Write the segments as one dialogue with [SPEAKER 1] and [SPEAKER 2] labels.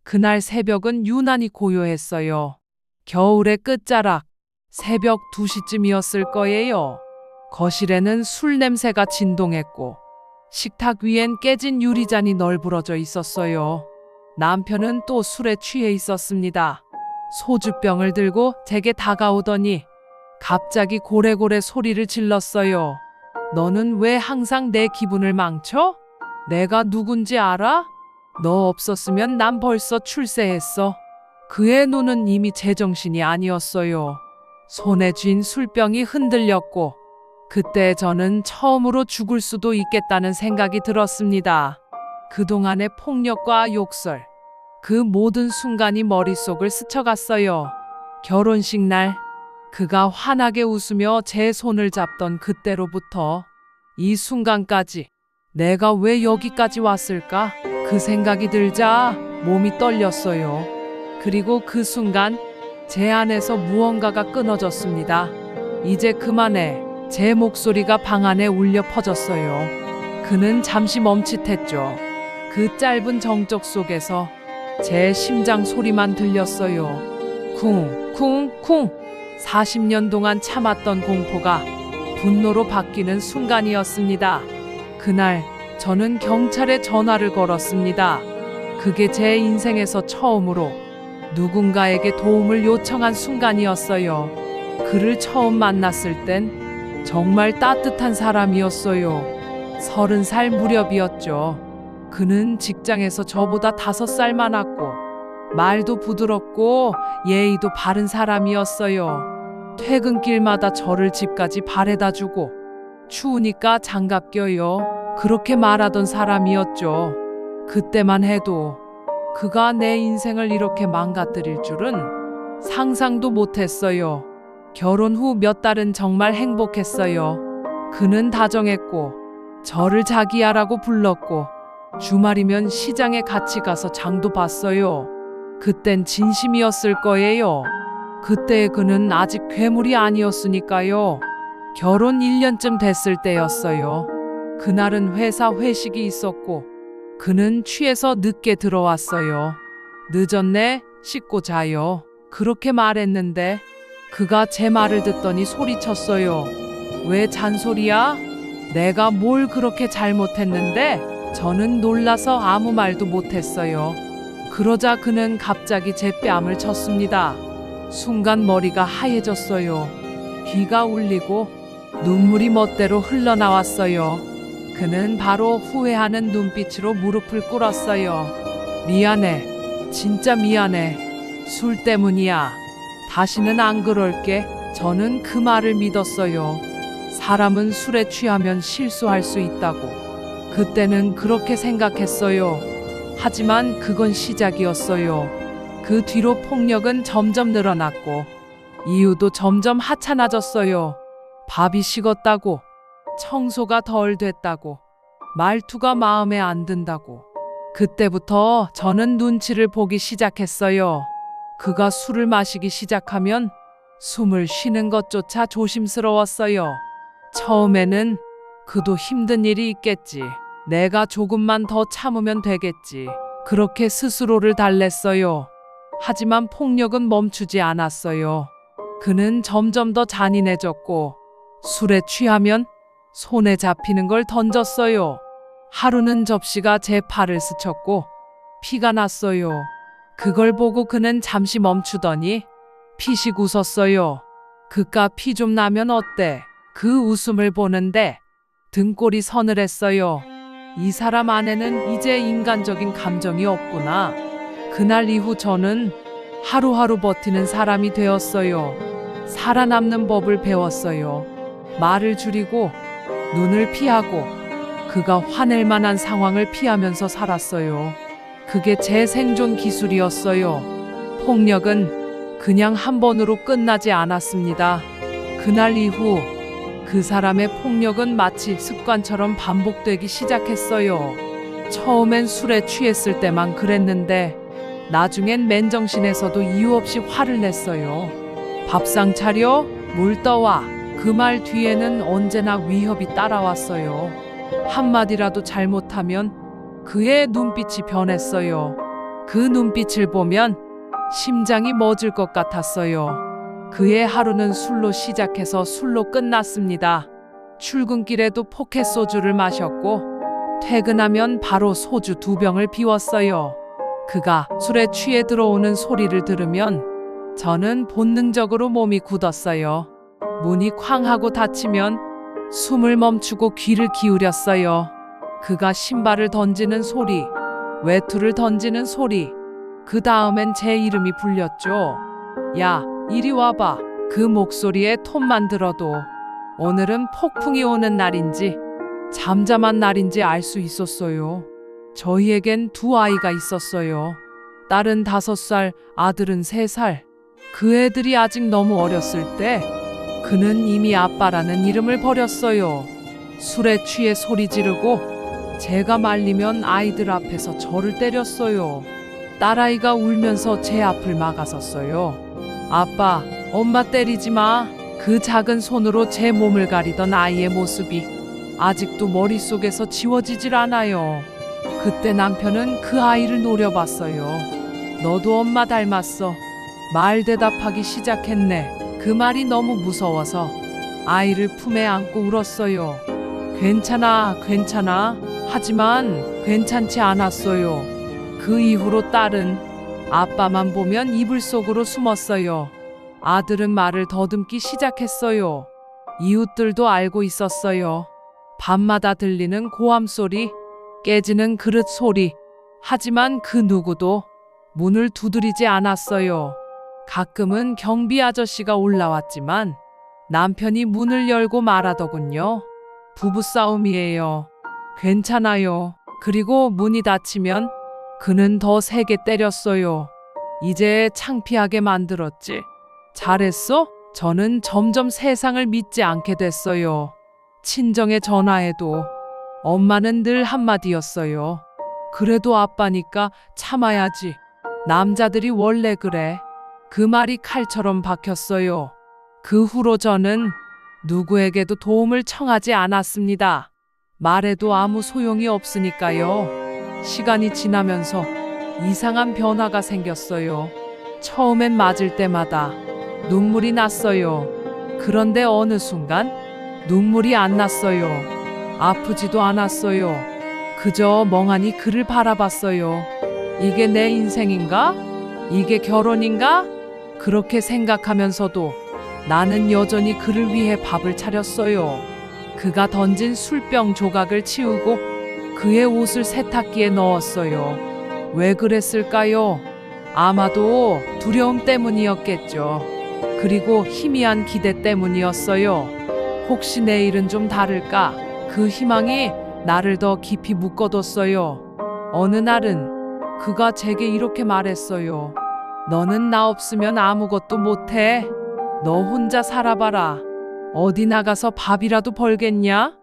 [SPEAKER 1] 그날 새벽은 유난히 고요했어요. 겨울의 끝자락, 새벽 2시쯤이었을 거예요. 거실에는 술 냄새가 진동했고 식탁 위엔 깨진 유리잔이 널브러져 있었어요. 남편은 또 술에 취해 있었습니다. 소주병을 들고 제게 다가오더니 갑자기 고래고래 소리를 질렀어요. 너는 왜 항상 내 기분을 망쳐? 내가 누군지 알아? 너 없었으면 난 벌써 출세했어. 그의 눈은 이미 제정신이 아니었어요. 손에 쥔 술병이 흔들렸고 그때 저는 처음으로 죽을 수도 있겠다는 생각이 들었습니다. 그동안의 폭력과 욕설, 그 모든 순간이 머릿속을 스쳐갔어요. 결혼식 날 그가 환하게 웃으며 제 손을 잡던 그때로부터 이 순간까지 내가 왜 여기까지 왔을까? 그 생각이 들자 몸이 떨렸어요. 그리고 그 순간 제 안에서 무언가가 끊어졌습니다. 이제 그만해. 제 목소리가 방 안에 울려 퍼졌어요. 그는 잠시 멈칫했죠. 그 짧은 정적 속에서 제 심장 소리만 들렸어요. 쿵, 쿵, 쿵. 40년 동안 참았던 공포가 분노로 바뀌는 순간이었습니다. 그날 저는 경찰에 전화를 걸었습니다. 그게 제 인생에서 처음으로 누군가에게 도움을 요청한 순간이었어요. 그를 처음 만났을 땐 정말 따뜻한 사람이었어요. 30살 무렵이었죠. 그는 직장에서 저보다 5살 많았고 말도 부드럽고 예의도 바른 사람이었어요. 퇴근길마다 저를 집까지 바래다 주고 추우니까 장갑 껴요. 그렇게 말하던 사람이었죠. 그때만 해도 그가 내 인생을 이렇게 망가뜨릴 줄은 상상도 못했어요. 결혼 후 몇 달은 정말 행복했어요. 그는 다정했고 저를 자기야라고 불렀고 주말이면 시장에 같이 가서 장도 봤어요. 그땐 진심이었을 거예요. 그때의 그는 아직 괴물이 아니었으니까요. 결혼 1년쯤 됐을 때였어요. 그날은 회사 회식이 있었고 그는 취해서 늦게 들어왔어요. 늦었네, 씻고 자요. 그렇게 말했는데 그가 제 말을 듣더니 소리쳤어요. 왜 잔소리야? 내가 뭘 그렇게 잘못했는데? 저는 놀라서 아무 말도 못했어요. 그러자 그는 갑자기 제 뺨을 쳤습니다. 순간 머리가 하얘졌어요. 귀가 울리고 눈물이 멋대로 흘러나왔어요. 그는 바로 후회하는 눈빛으로 무릎을 꿇었어요. 미안해. 진짜 미안해. 술 때문이야. 다시는 안 그럴게. 저는 그 말을 믿었어요. 사람은 술에 취하면 실수할 수 있다고. 그때는 그렇게 생각했어요. 하지만 그건 시작이었어요. 그 뒤로 폭력은 점점 늘어났고 이유도 점점 하찮아졌어요. 밥이 식었다고, 청소가 덜 됐다고, 말투가 마음에 안 든다고. 그때부터 저는 눈치를 보기 시작했어요. 그가 술을 마시기 시작하면 숨을 쉬는 것조차 조심스러웠어요. 처음에는 그도 힘든 일이 있겠지. 내가 조금만 더 참으면 되겠지. 그렇게 스스로를 달랬어요. 하지만 폭력은 멈추지 않았어요. 그는 점점 더 잔인해졌고 술에 취하면 손에 잡히는 걸 던졌어요. 하루는 접시가 제 팔을 스쳤고 피가 났어요. 그걸 보고 그는 잠시 멈추더니 피식 웃었어요. 그깟 피 좀 나면 어때? 그 웃음을 보는데 등골이 서늘했어요. 이 사람 안에는 이제 인간적인 감정이 없구나. 그날 이후 저는 하루하루 버티는 사람이 되었어요. 살아남는 법을 배웠어요. 말을 줄이고 눈을 피하고 그가 화낼 만한 상황을 피하면서 살았어요. 그게 제 생존 기술이었어요. 폭력은 그냥 한 번으로 끝나지 않았습니다. 그날 이후 그 사람의 폭력은 마치 습관처럼 반복되기 시작했어요. 처음엔 술에 취했을 때만 그랬는데 나중엔 맨정신에서도 이유 없이 화를 냈어요. 밥상 차려, 물 떠와. 그 말 뒤에는 언제나 위협이 따라왔어요. 한마디라도 잘못하면 그의 눈빛이 변했어요. 그 눈빛을 보면 심장이 멎을 것 같았어요. 그의 하루는 술로 시작해서 술로 끝났습니다. 출근길에도 포켓 소주를 마셨고 퇴근하면 바로 소주 2병을 비웠어요. 그가 술에 취해 들어오는 소리를 들으면 저는 본능적으로 몸이 굳었어요. 문이 쾅 하고 닫히면 숨을 멈추고 귀를 기울였어요. 그가 신발을 던지는 소리, 외투를 던지는 소리, 그 다음엔 제 이름이 불렸죠. 야, 이리 와봐. 그 목소리의 톤만 들어도 오늘은 폭풍이 오는 날인지 잠잠한 날인지 알 수 있었어요. 저희에겐 2아이가 있었어요. 딸은 5살, 아들은 3살. 그 애들이 아직 너무 어렸을 때 그는 이미 아빠라는 이름을 버렸어요. 술에 취해 소리 지르고 제가 말리면 아이들 앞에서 저를 때렸어요. 딸아이가 울면서 제 앞을 막아섰어요. 아빠, 엄마 때리지 마. 그 작은 손으로 제 몸을 가리던 아이의 모습이 아직도 머릿속에서 지워지질 않아요. 그때 남편은 그 아이를 노려봤어요. 너도 엄마 닮았어. 말 대답하기 시작했네. 그 말이 너무 무서워서 아이를 품에 안고 울었어요. 괜찮아, 괜찮아. 하지만 괜찮지 않았어요. 그 이후로 딸은 아빠만 보면 이불 속으로 숨었어요. 아들은 말을 더듬기 시작했어요. 이웃들도 알고 있었어요. 밤마다 들리는 고함 소리, 깨지는 그릇 소리. 하지만 그 누구도 문을 두드리지 않았어요. 가끔은 경비 아저씨가 올라왔지만 남편이 문을 열고 말하더군요. 부부싸움이에요. 괜찮아요. 그리고 문이 닫히면 그는 더 세게 때렸어요. 이제 창피하게 만들었지. 잘했어? 저는 점점 세상을 믿지 않게 됐어요. 친정에 전화해도 엄마는 늘 한마디였어요. 그래도 아빠니까 참아야지. 남자들이 원래 그래. 그 말이 칼처럼 박혔어요. 그 후로 저는 누구에게도 도움을 청하지 않았습니다. 말해도 아무 소용이 없으니까요. 시간이 지나면서 이상한 변화가 생겼어요. 처음엔 맞을 때마다 눈물이 났어요. 그런데 어느 순간 눈물이 안 났어요. 아프지도 않았어요. 그저 멍하니 그를 바라봤어요. 이게 내 인생인가? 이게 결혼인가? 그렇게 생각하면서도 나는 여전히 그를 위해 밥을 차렸어요. 그가 던진 술병 조각을 치우고 그의 옷을 세탁기에 넣었어요. 왜 그랬을까요? 아마도 두려움 때문이었겠죠. 그리고 희미한 기대 때문이었어요. 혹시 내일은 좀 다를까? 그 희망이 나를 더 깊이 묶어뒀어요. 어느 날은 그가 제게 이렇게 말했어요. 너는 나 없으면 아무것도 못해. 너 혼자 살아봐라. 어디 나가서 밥이라도 벌겠냐?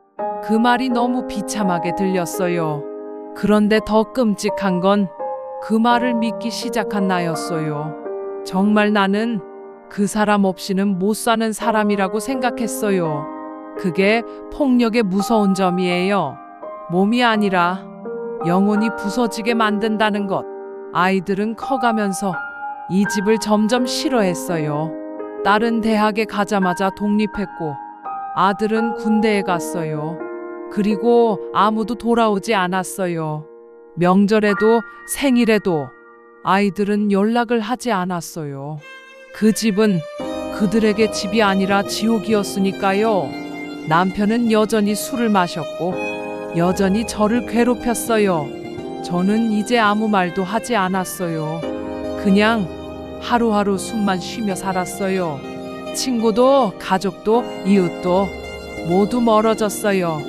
[SPEAKER 1] 그 말이 너무 비참하게 들렸어요. 그런데 더 끔찍한 건 그 말을 믿기 시작한 나였어요. 정말 나는 그 사람 없이는 못 사는 사람이라고 생각했어요. 그게 폭력의 무서운 점이에요. 몸이 아니라 영혼이 부서지게 만든다는 것. 아이들은 커가면서 이 집을 점점 싫어했어요. 딸은 대학에 가자마자 독립했고 아들은 군대에 갔어요. 그리고 아무도 돌아오지 않았어요. 명절에도 생일에도 아이들은 연락을 하지 않았어요. 그 집은 그들에게 집이 아니라 지옥이었으니까요. 남편은 여전히 술을 마셨고 여전히 저를 괴롭혔어요. 저는 이제 아무 말도 하지 않았어요. 그냥 하루하루 숨만 쉬며 살았어요. 친구도 가족도 이웃도 모두 멀어졌어요.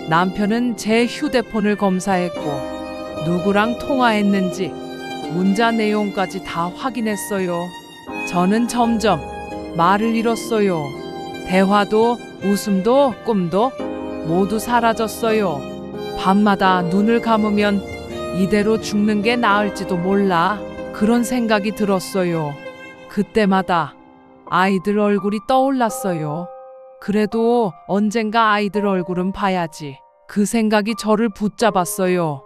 [SPEAKER 1] 남편은 제 휴대폰을 검사했고 누구랑 통화했는지 문자 내용까지 다 확인했어요. 저는 점점 말을 잃었어요. 대화도 웃음도 꿈도 모두 사라졌어요. 밤마다 눈을 감으면 이대로 죽는 게 나을지도 몰라. 그런 생각이 들었어요. 그때마다 아이들 얼굴이 떠올랐어요. 그래도 언젠가 아이들 얼굴은 봐야지. 그 생각이 저를 붙잡았어요.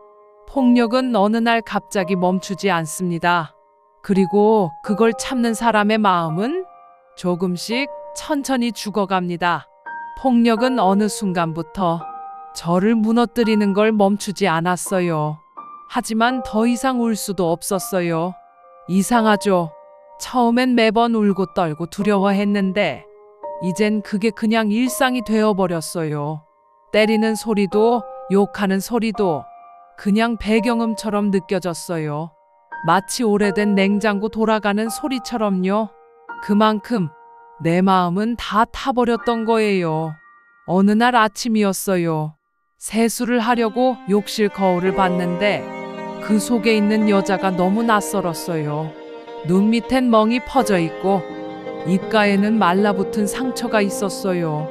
[SPEAKER 1] 폭력은 어느 날 갑자기 멈추지 않습니다. 그리고 그걸 참는 사람의 마음은 조금씩 천천히 죽어갑니다. 폭력은 어느 순간부터 저를 무너뜨리는 걸 멈추지 않았어요. 하지만 더 이상 울 수도 없었어요. 이상하죠? 처음엔 매번 울고 떨고 두려워했는데 이젠 그게 그냥 일상이 되어버렸어요. 때리는 소리도 욕하는 소리도 그냥 배경음처럼 느껴졌어요. 마치 오래된 냉장고 돌아가는 소리처럼요. 그만큼 내 마음은 다 타버렸던 거예요. 어느 날 아침이었어요. 세수를 하려고 욕실 거울을 봤는데 그 속에 있는 여자가 너무 낯설었어요. 눈 밑엔 멍이 퍼져 있고 입가에는 말라붙은 상처가 있었어요.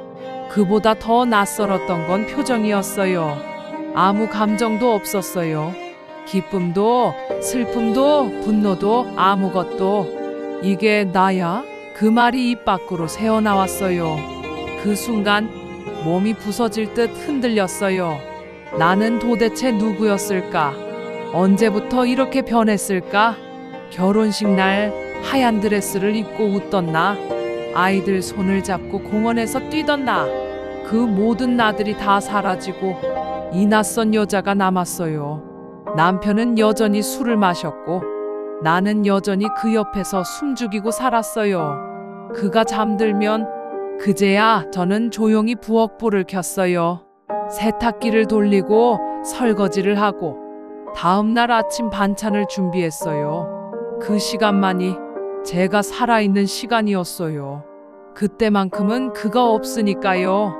[SPEAKER 1] 그보다 더 낯설었던 건 표정이었어요. 아무 감정도 없었어요. 기쁨도 슬픔도 분노도 아무것도. 이게 나야? 그 말이 입 밖으로 새어나왔어요. 그 순간 몸이 부서질 듯 흔들렸어요. 나는 도대체 누구였을까? 언제부터 이렇게 변했을까? 결혼식 날 하얀 드레스를 입고 웃던 나, 아이들 손을 잡고 공원에서 뛰던 나, 그 모든 나들이 다 사라지고 이 낯선 여자가 남았어요. 남편은 여전히 술을 마셨고 나는 여전히 그 옆에서 숨죽이고 살았어요. 그가 잠들면 그제야 저는 조용히 부엌불을 켰어요. 세탁기를 돌리고 설거지를 하고 다음 날 아침 반찬을 준비했어요. 그 시간만이 제가 살아있는 시간이었어요. 그때만큼은 그가 없으니까요.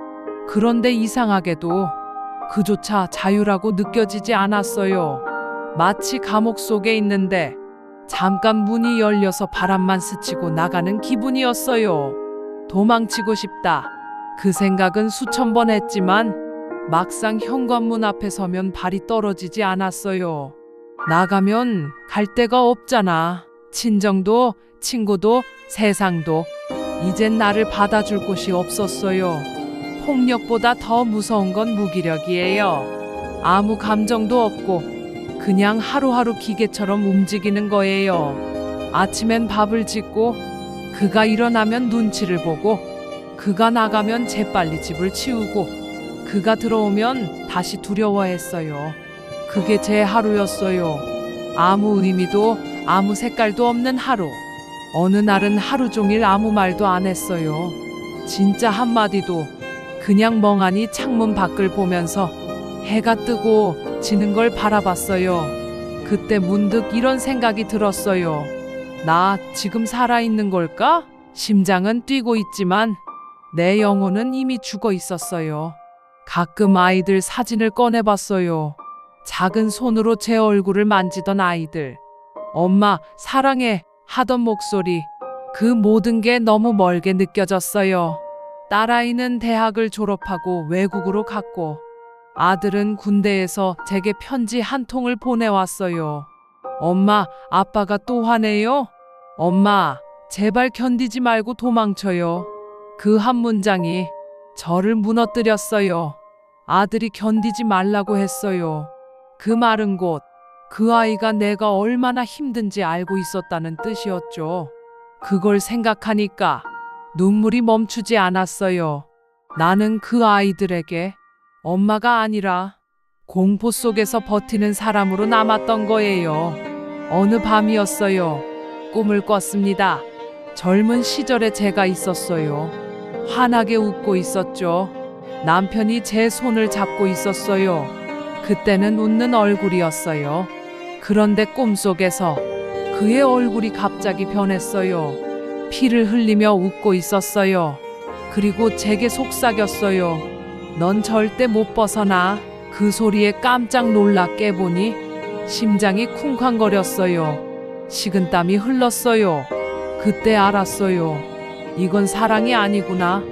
[SPEAKER 1] 그런데 이상하게도 그조차 자유라고 느껴지지 않았어요. 마치 감옥 속에 있는데 잠깐 문이 열려서 바람만 스치고 나가는 기분이었어요. 도망치고 싶다. 그 생각은 수천 번 했지만 막상 현관문 앞에 서면 발이 떨어지지 않았어요. 나가면 갈 데가 없잖아. 친정도, 친구도, 세상도. 이젠 나를 받아줄 곳이 없었어요. 폭력보다 더 무서운 건 무기력이에요. 아무 감정도 없고 그냥 하루하루 기계처럼 움직이는 거예요. 아침엔 밥을 짓고 그가 일어나면 눈치를 보고 그가 나가면 재빨리 집을 치우고 그가 들어오면 다시 두려워했어요. 그게 제 하루였어요. 아무 의미도 아무 색깔도 없는 하루. 어느 날은 하루 종일 아무 말도 안 했어요. 진짜 한마디도. 그냥 멍하니 창문 밖을 보면서 해가 뜨고 지는 걸 바라봤어요. 그때 문득 이런 생각이 들었어요. 나 지금 살아있는 걸까? 심장은 뛰고 있지만 내 영혼은 이미 죽어 있었어요. 가끔 아이들 사진을 꺼내봤어요. 작은 손으로 제 얼굴을 만지던 아이들. 엄마, 사랑해 하던 목소리. 그 모든 게 너무 멀게 느껴졌어요. 딸아이는 대학을 졸업하고 외국으로 갔고 아들은 군대에서 제게 편지 한 통을 보내왔어요. 엄마, 아빠가 또 화내요? 엄마, 제발 견디지 말고 도망쳐요. 그 한 문장이 저를 무너뜨렸어요. 아들이 견디지 말라고 했어요. 그 말은 곧 그 아이가 내가 얼마나 힘든지 알고 있었다는 뜻이었죠. 그걸 생각하니까 눈물이 멈추지 않았어요. 나는 그 아이들에게 엄마가 아니라 공포 속에서 버티는 사람으로 남았던 거예요. 어느 밤이었어요. 꿈을 꿨습니다. 젊은 시절에 제가 있었어요. 환하게 웃고 있었죠. 남편이 제 손을 잡고 있었어요. 그때는 웃는 얼굴이었어요. 그런데 꿈속에서 그의 얼굴이 갑자기 변했어요. 피를 흘리며 웃고 있었어요. 그리고 제게 속삭였어요. 넌 절대 못 벗어나. 그 소리에 깜짝 놀라 깨보니 심장이 쿵쾅거렸어요. 식은땀이 흘렀어요. 그때 알았어요. 이건 사랑이 아니구나.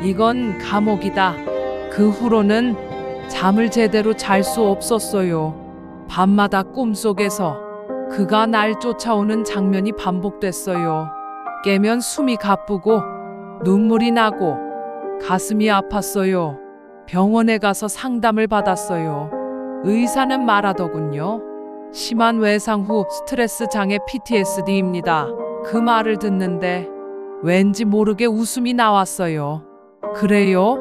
[SPEAKER 1] 이건 감옥이다. 그 후로는 잠을 제대로 잘 수 없었어요. 밤마다 꿈속에서 그가 날 쫓아오는 장면이 반복됐어요. 깨면 숨이 가쁘고 눈물이 나고 가슴이 아팠어요. 병원에 가서 상담을 받았어요. 의사는 말하더군요. 심한 외상 후 스트레스 장애 PTSD입니다. 그 말을 듣는데 왠지 모르게 웃음이 나왔어요. 그래요?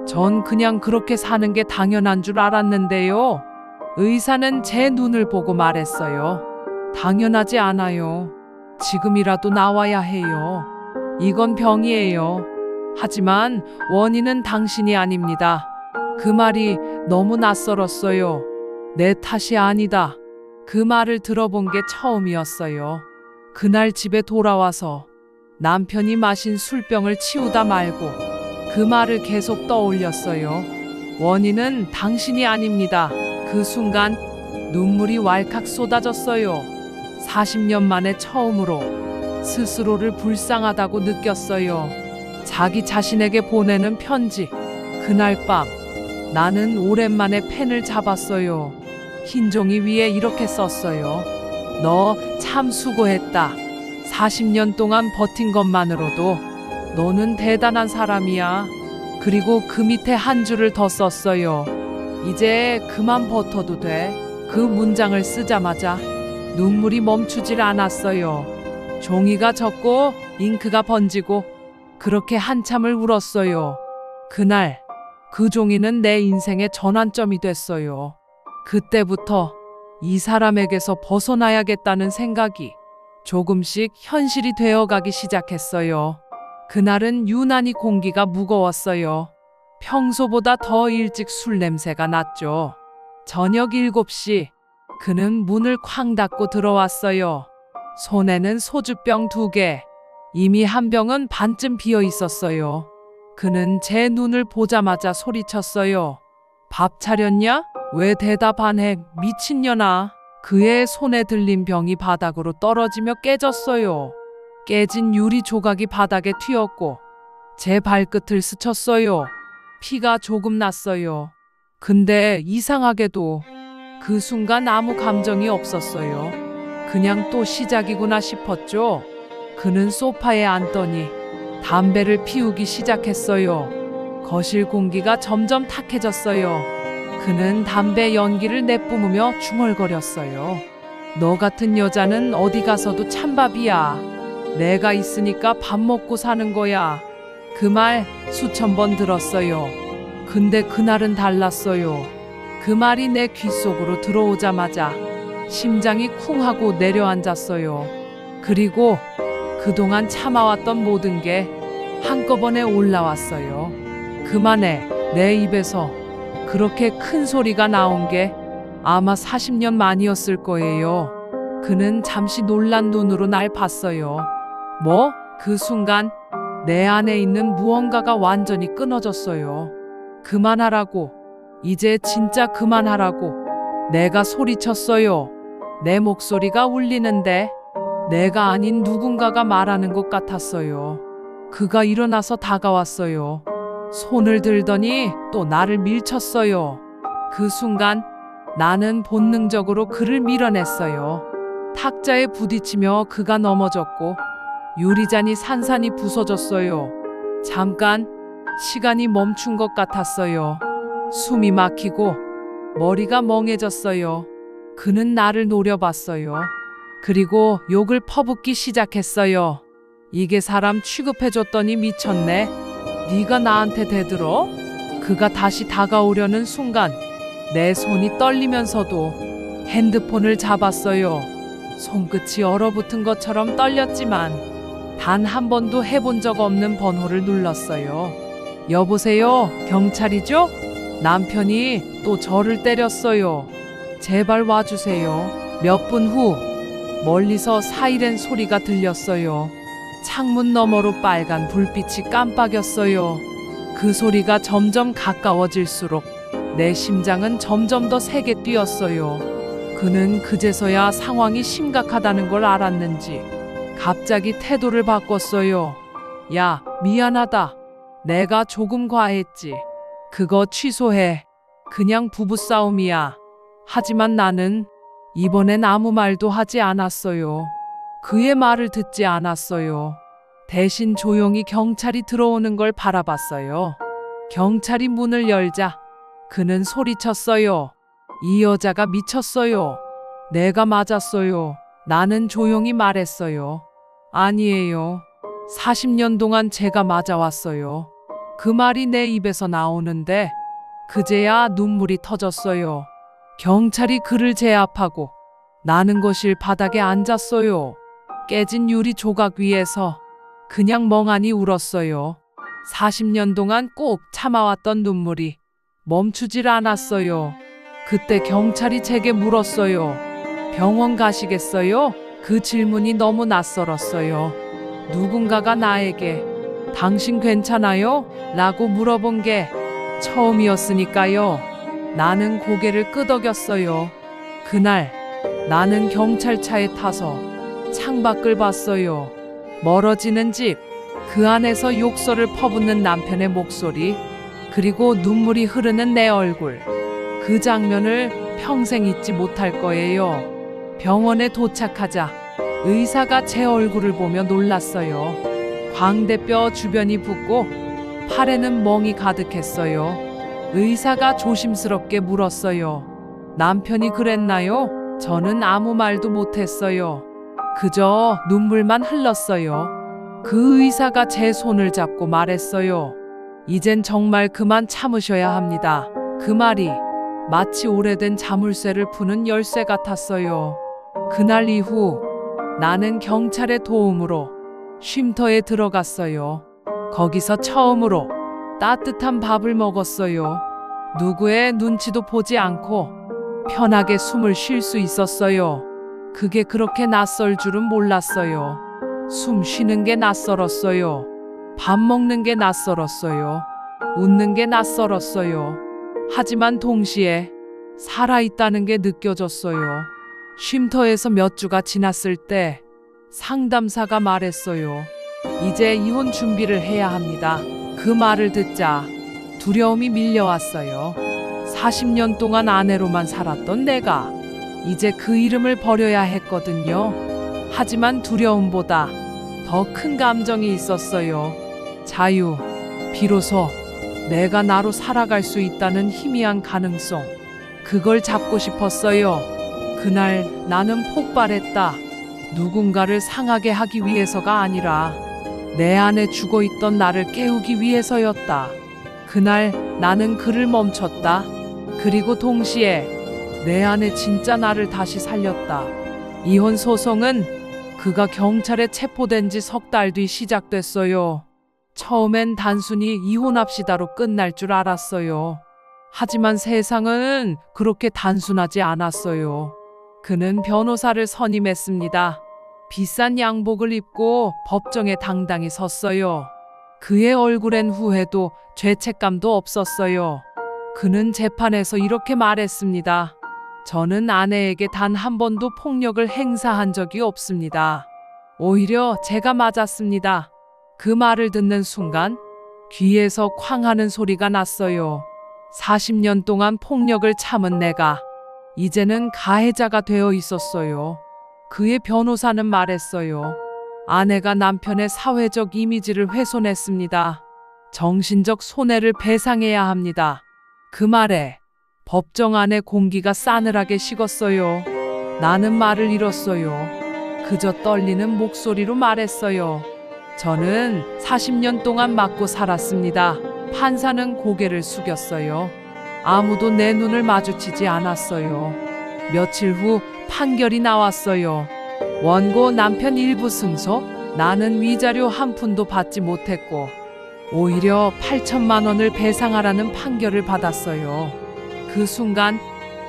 [SPEAKER 1] 전 그냥 그렇게 사는 게 당연한 줄 알았는데요. 의사는 제 눈을 보고 말했어요. 당연하지 않아요. 지금이라도 나와야 해요. 이건 병이에요. 하지만 원인은 당신이 아닙니다. 그 말이 너무 낯설었어요. 내 탓이 아니다. 그 말을 들어본 게 처음이었어요. 그날 집에 돌아와서 남편이 마신 술병을 치우다 말고 그 말을 계속 떠올렸어요. 원인은 당신이 아닙니다. 그 순간 눈물이 왈칵 쏟아졌어요. 40년 만에 처음으로 스스로를 불쌍하다고 느꼈어요. 자기 자신에게 보내는 편지. 그날 밤 나는 오랜만에 펜을 잡았어요. 흰 종이 위에 이렇게 썼어요. 너 참 수고했다. 40년 동안 버틴 것만으로도 너는 대단한 사람이야. 그리고 그 밑에 한 줄을 더 썼어요. 이제 그만 버텨도 돼. 그 문장을 쓰자마자 눈물이 멈추질 않았어요. 종이가 젖고 잉크가 번지고 그렇게 한참을 울었어요. 그날 그 종이는 내 인생의 전환점이 됐어요. 그때부터 이 사람에게서 벗어나야겠다는 생각이 조금씩 현실이 되어가기 시작했어요. 그날은 유난히 공기가 무거웠어요. 평소보다 더 일찍 술 냄새가 났죠. 저녁 7시 그는 문을 쾅 닫고 들어왔어요. 손에는 소주병 2개. 이미 한 병은 반쯤 비어 있었어요. 그는 제 눈을 보자마자 소리쳤어요. 밥 차렸냐? 왜 대답 안 해? 미친년아. 그의 손에 들린 병이 바닥으로 떨어지며 깨졌어요. 깨진 유리 조각이 바닥에 튀었고 제 발끝을 스쳤어요. 피가 조금 났어요. 근데 이상하게도 그 순간 아무 감정이 없었어요. 그냥 또 시작이구나 싶었죠. 그는 소파에 앉더니 담배를 피우기 시작했어요. 거실 공기가 점점 탁해졌어요. 그는 담배 연기를 내뿜으며 중얼거렸어요. 너 같은 여자는 어디 가서도 찬밥이야. 내가 있으니까 밥 먹고 사는 거야. 그 말 수천 번 들었어요. 근데 그날은 달랐어요. 그 말이 내 귓속으로 들어오자마자 심장이 쿵 하고 내려앉았어요. 그리고 그동안 참아왔던 모든 게 한꺼번에 올라왔어요. 그만해. 내 입에서 그렇게 큰 소리가 나온 게 아마 40년 만이었을 거예요. 그는 잠시 놀란 눈으로 날 봤어요. 뭐? 그 순간 내 안에 있는 무언가가 완전히 끊어졌어요. 그만하라고. 이제 진짜 그만하라고. 내가 소리쳤어요. 내 목소리가 울리는데 내가 아닌 누군가가 말하는 것 같았어요. 그가 일어나서 다가왔어요. 손을 들더니 또 나를 밀쳤어요. 그 순간 나는 본능적으로 그를 밀어냈어요. 탁자에 부딪히며 그가 넘어졌고 유리잔이 산산이 부서졌어요. 잠깐 시간이 멈춘 것 같았어요. 숨이 막히고 머리가 멍해졌어요. 그는 나를 노려봤어요. 그리고 욕을 퍼붓기 시작했어요. 이게 사람 취급해줬더니 미쳤네. 네가 나한테 대들어? 그가 다시 다가오려는 순간 내 손이 떨리면서도 핸드폰을 잡았어요. 손끝이 얼어붙은 것처럼 떨렸지만 단 한 번도 해본 적 없는 번호를 눌렀어요. 여보세요? 경찰이죠? 남편이 또 저를 때렸어요. 제발 와주세요. 몇 분 후 멀리서 사이렌 소리가 들렸어요. 창문 너머로 빨간 불빛이 깜빡였어요. 그 소리가 점점 가까워질수록 내 심장은 점점 더 세게 뛰었어요. 그는 그제서야 상황이 심각하다는 걸 알았는지 갑자기 태도를 바꿨어요. 야, 미안하다. 내가 조금 과했지. 그거 취소해. 그냥 부부싸움이야. 하지만 나는 이번엔 아무 말도 하지 않았어요. 그의 말을 듣지 않았어요. 대신 조용히 경찰이 들어오는 걸 바라봤어요. 경찰이 문을 열자 그는 소리쳤어요. 이 여자가 미쳤어요. 내가 맞았어요. 나는 조용히 말했어요. 아니에요. 40년 동안 제가 맞아왔어요. 그 말이 내 입에서 나오는데 그제야 눈물이 터졌어요. 경찰이 그를 제압하고 나는 거실 바닥에 앉았어요. 깨진 유리 조각 위에서 그냥 멍하니 울었어요. 40년 동안 꼭 참아왔던 눈물이 멈추질 않았어요. 그때 경찰이 제게 물었어요. 병원 가시겠어요? 그 질문이 너무 낯설었어요. 누군가가 나에게 당신 괜찮아요? 라고 물어본 게 처음이었으니까요. 나는 고개를 끄덕였어요. 그날 나는 경찰차에 타서 창밖을 봤어요. 멀어지는 집, 그 안에서 욕설을 퍼붓는 남편의 목소리, 그리고 눈물이 흐르는 내 얼굴. 그 장면을 평생 잊지 못할 거예요. 병원에 도착하자 의사가 제 얼굴을 보며 놀랐어요. 광대뼈 주변이 붓고 팔에는 멍이 가득했어요. 의사가 조심스럽게 물었어요. 남편이 그랬나요? 저는 아무 말도 못했어요. 그저 눈물만 흘렀어요. 그 의사가 제 손을 잡고 말했어요. 이젠 정말 그만 참으셔야 합니다. 그 말이 마치 오래된 자물쇠를 푸는 열쇠 같았어요. 그날 이후 나는 경찰의 도움으로 쉼터에 들어갔어요. 거기서 처음으로 따뜻한 밥을 먹었어요. 누구의 눈치도 보지 않고 편하게 숨을 쉴 수 있었어요. 그게 그렇게 낯설 줄은 몰랐어요. 숨 쉬는 게 낯설었어요. 밥 먹는 게 낯설었어요. 웃는 게 낯설었어요. 하지만 동시에 살아있다는 게 느껴졌어요. 쉼터에서 몇 주가 지났을 때 상담사가 말했어요. 이제 이혼 준비를 해야 합니다. 그 말을 듣자 두려움이 밀려왔어요. 40년 동안 아내로만 살았던 내가 이제 그 이름을 버려야 했거든요. 하지만 두려움보다 더 큰 감정이 있었어요. 자유. 비로소 내가 나로 살아갈 수 있다는 희미한 가능성. 그걸 잡고 싶었어요. 그날 나는 폭발했다. 누군가를 상하게 하기 위해서가 아니라 내 안에 죽어 있던 나를 깨우기 위해서였다. 그날 나는 그를 멈췄다. 그리고 동시에 내 안에 진짜 나를 다시 살렸다. 이혼 소송은 그가 경찰에 체포된 지 3달 뒤 시작됐어요. 처음엔 단순히 이혼합시다로 끝날 줄 알았어요. 하지만 세상은 그렇게 단순하지 않았어요. 그는 변호사를 선임했습니다. 비싼 양복을 입고 법정에 당당히 섰어요. 그의 얼굴엔 후회도 죄책감도 없었어요. 그는 재판에서 이렇게 말했습니다. 저는 아내에게 단 한 번도 폭력을 행사한 적이 없습니다. 오히려 제가 맞았습니다. 그 말을 듣는 순간 귀에서 쾅 하는 소리가 났어요. 40년 동안 폭력을 참은 내가 이제는 가해자가 되어 있었어요. 그의 변호사는 말했어요. 아내가 남편의 사회적 이미지를 훼손했습니다. 정신적 손해를 배상해야 합니다. 그 말에 법정 안의 공기가 싸늘하게 식었어요. 나는 말을 잃었어요. 그저 떨리는 목소리로 말했어요. 저는 40년 동안 맞고 살았습니다. 판사는 고개를 숙였어요. 아무도 내 눈을 마주치지 않았어요. 며칠 후 판결이 나왔어요. 원고 남편 일부 승소, 나는 위자료 한 푼도 받지 못했고 오히려 8천만 원을 배상하라는 판결을 받았어요. 그 순간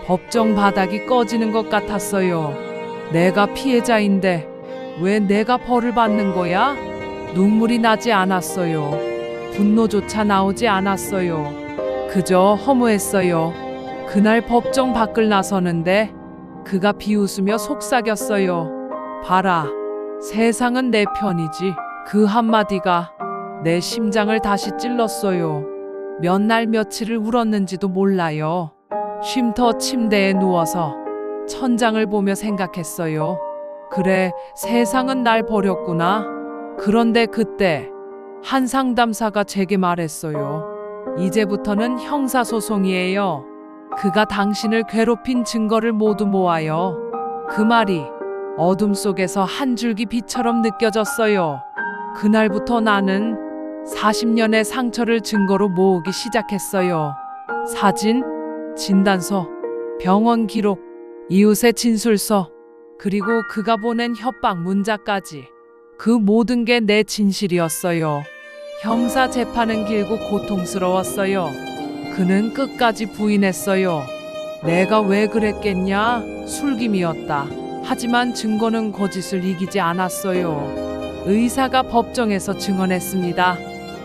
[SPEAKER 1] 법정 바닥이 꺼지는 것 같았어요. 내가 피해자인데 왜 내가 벌을 받는 거야? 눈물이 나지 않았어요. 분노조차 나오지 않았어요. 그저 허무했어요. 그날 법정 밖을 나서는데 그가 비웃으며 속삭였어요. 봐라, 세상은 내 편이지. 그 한마디가 내 심장을 다시 찔렀어요. 몇 날 며칠을 울었는지도 몰라요. 쉼터 침대에 누워서 천장을 보며 생각했어요. 그래, 세상은 날 버렸구나. 그런데 그때 한 상담사가 제게 말했어요. 이제부터는 형사소송이에요. 그가 당신을 괴롭힌 증거를 모두 모아요. 그 말이 어둠 속에서 한 줄기 빛처럼 느껴졌어요. 그날부터 나는 40년의 상처를 증거로 모으기 시작했어요. 사진, 진단서, 병원 기록, 이웃의 진술서, 그리고 그가 보낸 협박 문자까지. 그 모든 게 내 진실이었어요. 형사 재판은 길고 고통스러웠어요. 그는 끝까지 부인했어요. 내가 왜 그랬겠냐? 술김이었다. 하지만 증거는 거짓을 이기지 않았어요. 의사가 법정에서 증언했습니다.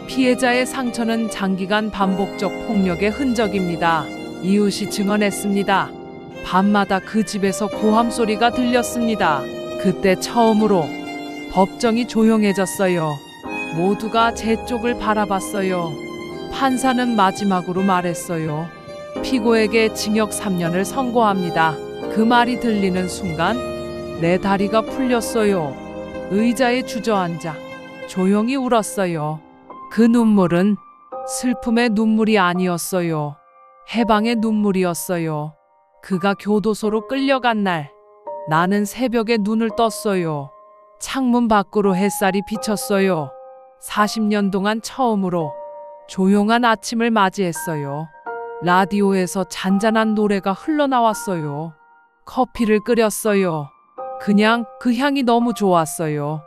[SPEAKER 1] 피해자의 상처는 장기간 반복적 폭력의 흔적입니다. 이웃이 증언했습니다. 밤마다 그 집에서 고함 소리가 들렸습니다. 그때 처음으로 법정이 조용해졌어요. 모두가 제 쪽을 바라봤어요. 판사는 마지막으로 말했어요. 피고에게 징역 3년을 선고합니다. 그 말이 들리는 순간 내 다리가 풀렸어요. 의자에 주저앉아 조용히 울었어요. 그 눈물은 슬픔의 눈물이 아니었어요. 해방의 눈물이었어요. 그가 교도소로 끌려간 날, 나는 새벽에 눈을 떴어요. 창문 밖으로 햇살이 비쳤어요. 40년 동안 처음으로 조용한 아침을 맞이했어요. 라디오에서 잔잔한 노래가 흘러나왔어요. 커피를 끓였어요. 그냥 그 향이 너무 좋았어요.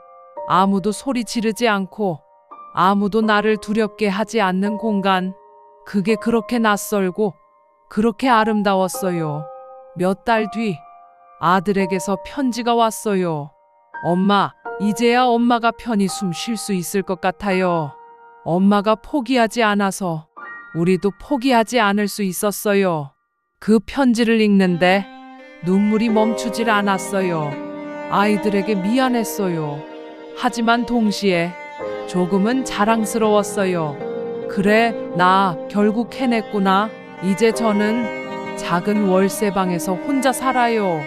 [SPEAKER 1] 아무도 소리 지르지 않고 아무도 나를 두렵게 하지 않는 공간. 그게 그렇게 낯설고 그렇게 아름다웠어요. 몇 달 뒤 아들에게서 편지가 왔어요. 엄마, 이제야 엄마가 편히 숨 쉴 수 있을 것 같아요. 엄마가 포기하지 않아서 우리도 포기하지 않을 수 있었어요. 그 편지를 읽는데 눈물이 멈추질 않았어요. 아이들에게 미안했어요. 하지만 동시에 조금은 자랑스러웠어요. 그래, 나 결국 해냈구나. 이제 저는 작은 월세방에서 혼자 살아요.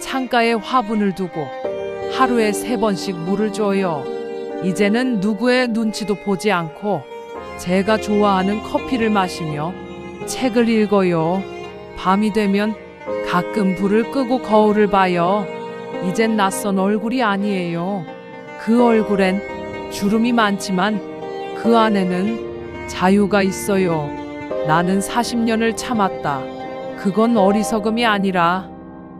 [SPEAKER 1] 창가에 화분을 두고 하루에 3번씩 물을 줘요. 이제는 누구의 눈치도 보지 않고 제가 좋아하는 커피를 마시며 책을 읽어요. 밤이 되면 가끔 불을 끄고 거울을 봐요. 이젠 낯선 얼굴이 아니에요. 그 얼굴엔 주름이 많지만 그 안에는 자유가 있어요. 나는 40년을 참았다. 그건 어리석음이 아니라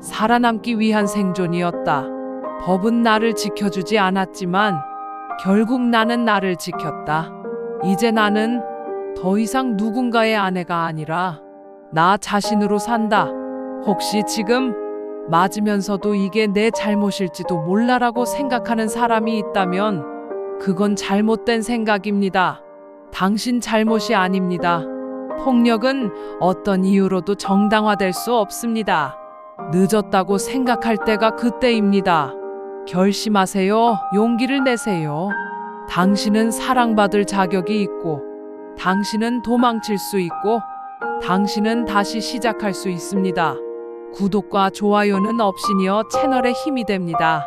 [SPEAKER 1] 살아남기 위한 생존이었다. 법은 나를 지켜주지 않았지만 결국 나는 나를 지켰다. 이제 나는 더 이상 누군가의 아내가 아니라 나 자신으로 산다. 혹시 지금 맞으면서도 이게 내 잘못일지도 몰라라고 생각하는 사람이 있다면 그건 잘못된 생각입니다. 당신 잘못이 아닙니다. 폭력은 어떤 이유로도 정당화될 수 없습니다. 늦었다고 생각할 때가 그때입니다. 결심하세요. 용기를 내세요. 당신은 사랑받을 자격이 있고, 당신은 도망칠 수 있고, 당신은 다시 시작할 수 있습니다. 구독과 좋아요는 업시니어 채널의 힘이 됩니다.